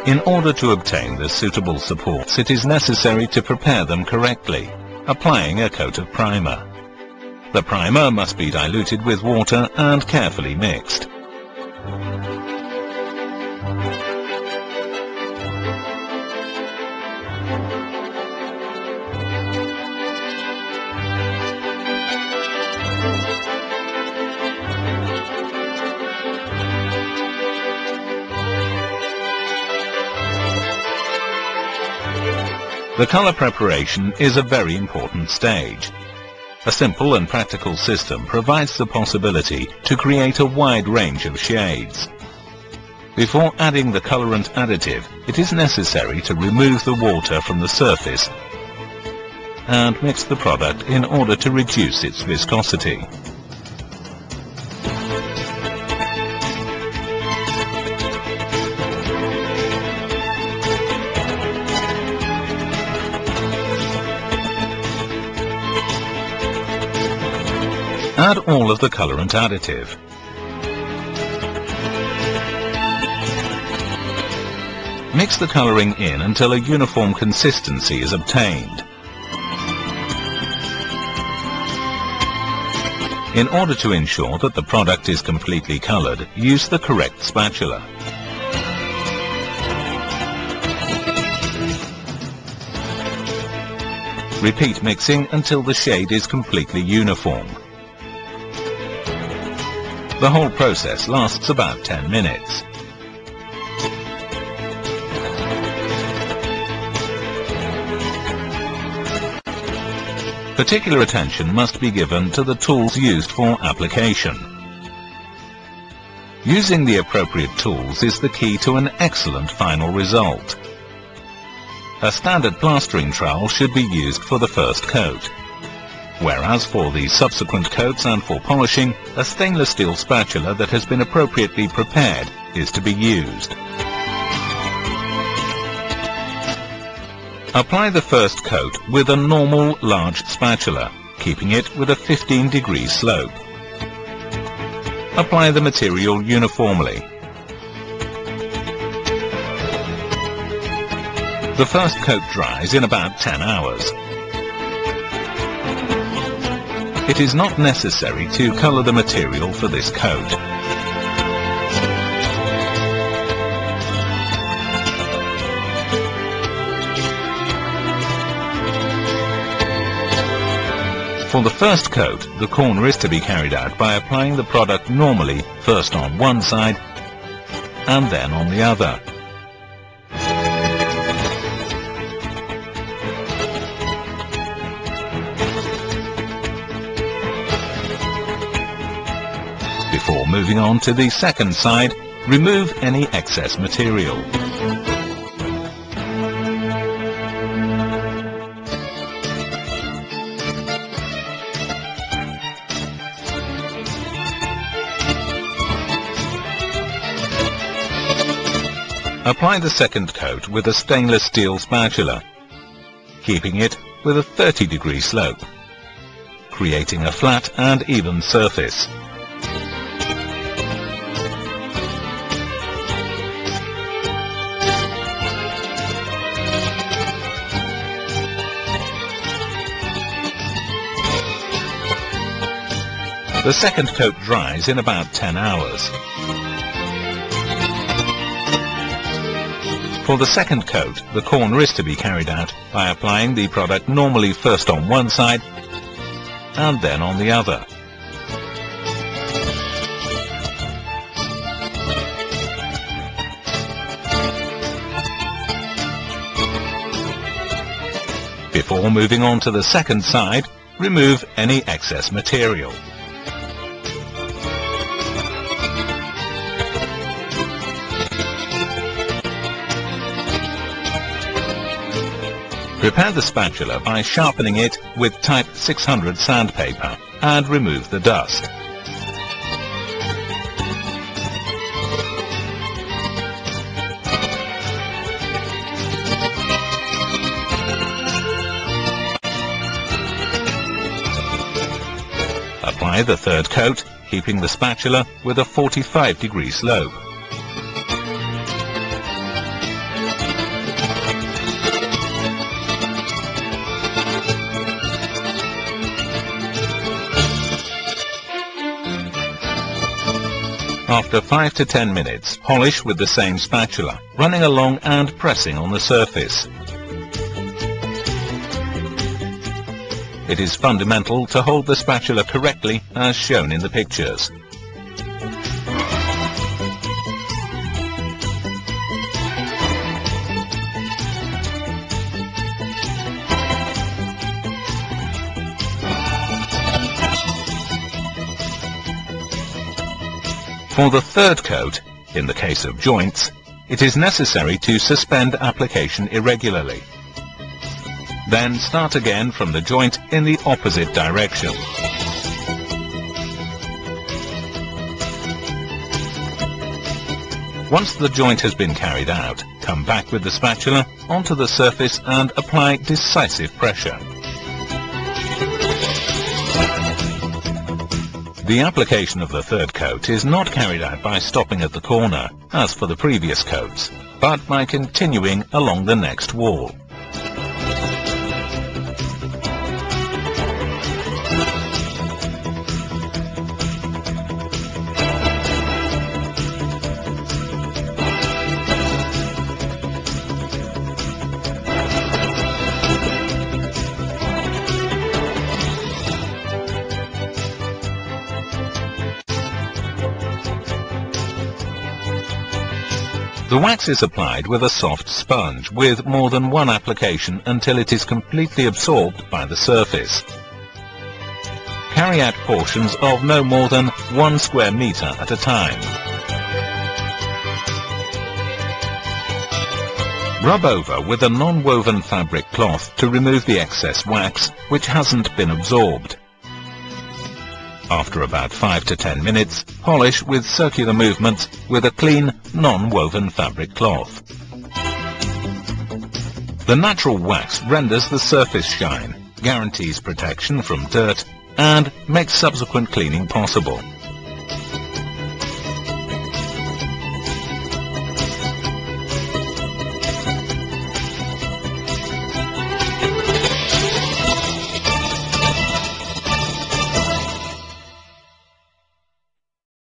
In order to obtain the suitable supports, it is necessary to prepare them correctly, applying a coat of primer. The primer must be diluted with water and carefully mixed. The colour preparation is a very important stage. A simple and practical system provides the possibility to create a wide range of shades. Before adding the colorant additive, it is necessary to remove the water from the surface and mix the product in order to reduce its viscosity. Add all of the colorant additive. Mix the coloring in until a uniform consistency is obtained. In order to ensure that the product is completely colored, use the correct spatula. Repeat mixing until the shade is completely uniform. The whole process lasts about 10 minutes. Particular attention must be given to the tools used for application. Using the appropriate tools is the key to an excellent final result. A standard plastering trowel should be used for the first coat, whereas for the subsequent coats and for polishing, a stainless steel spatula that has been appropriately prepared is to be used. Apply the first coat with a normal large spatula, keeping it with a 15-degree slope. Apply the material uniformly. The first coat dries in about 10 hours. It is not necessary to color the material for this coat. For the first coat, the corner is to be carried out by applying the product normally, first on one side and then on the other. Before moving on to the second side, remove any excess material. Apply the second coat with a stainless steel spatula, keeping it with a 30-degree slope, creating a flat and even surface. The second coat dries in about 10 hours. For the second coat, the corner is to be carried out by applying the product normally first on one side and then on the other. Before moving on to the second side, remove any excess material. Prepare the spatula by sharpening it with type 600 sandpaper and remove the dust. Apply the third coat, keeping the spatula with a 45-degree slope. After 5 to 10 minutes, polish with the same spatula, running along and pressing on the surface. It is fundamental to hold the spatula correctly as shown in the pictures. For the third coat, in the case of joints, it is necessary to suspend application irregularly. Then start again from the joint in the opposite direction. Once the joint has been carried out, come back with the spatula onto the surface and apply decisive pressure. The application of the third coat is not carried out by stopping at the corner, as for the previous coats, but by continuing along the next wall. The wax is applied with a soft sponge with more than one application until it is completely absorbed by the surface. Carry out portions of no more than 1 square meter at a time. Rub over with a non-woven fabric cloth to remove the excess wax which hasn't been absorbed. After about 5 to 10 minutes, polish with circular movements with a clean, non-woven fabric cloth. The natural wax renders the surface shine, guarantees protection from dirt, and makes subsequent cleaning possible.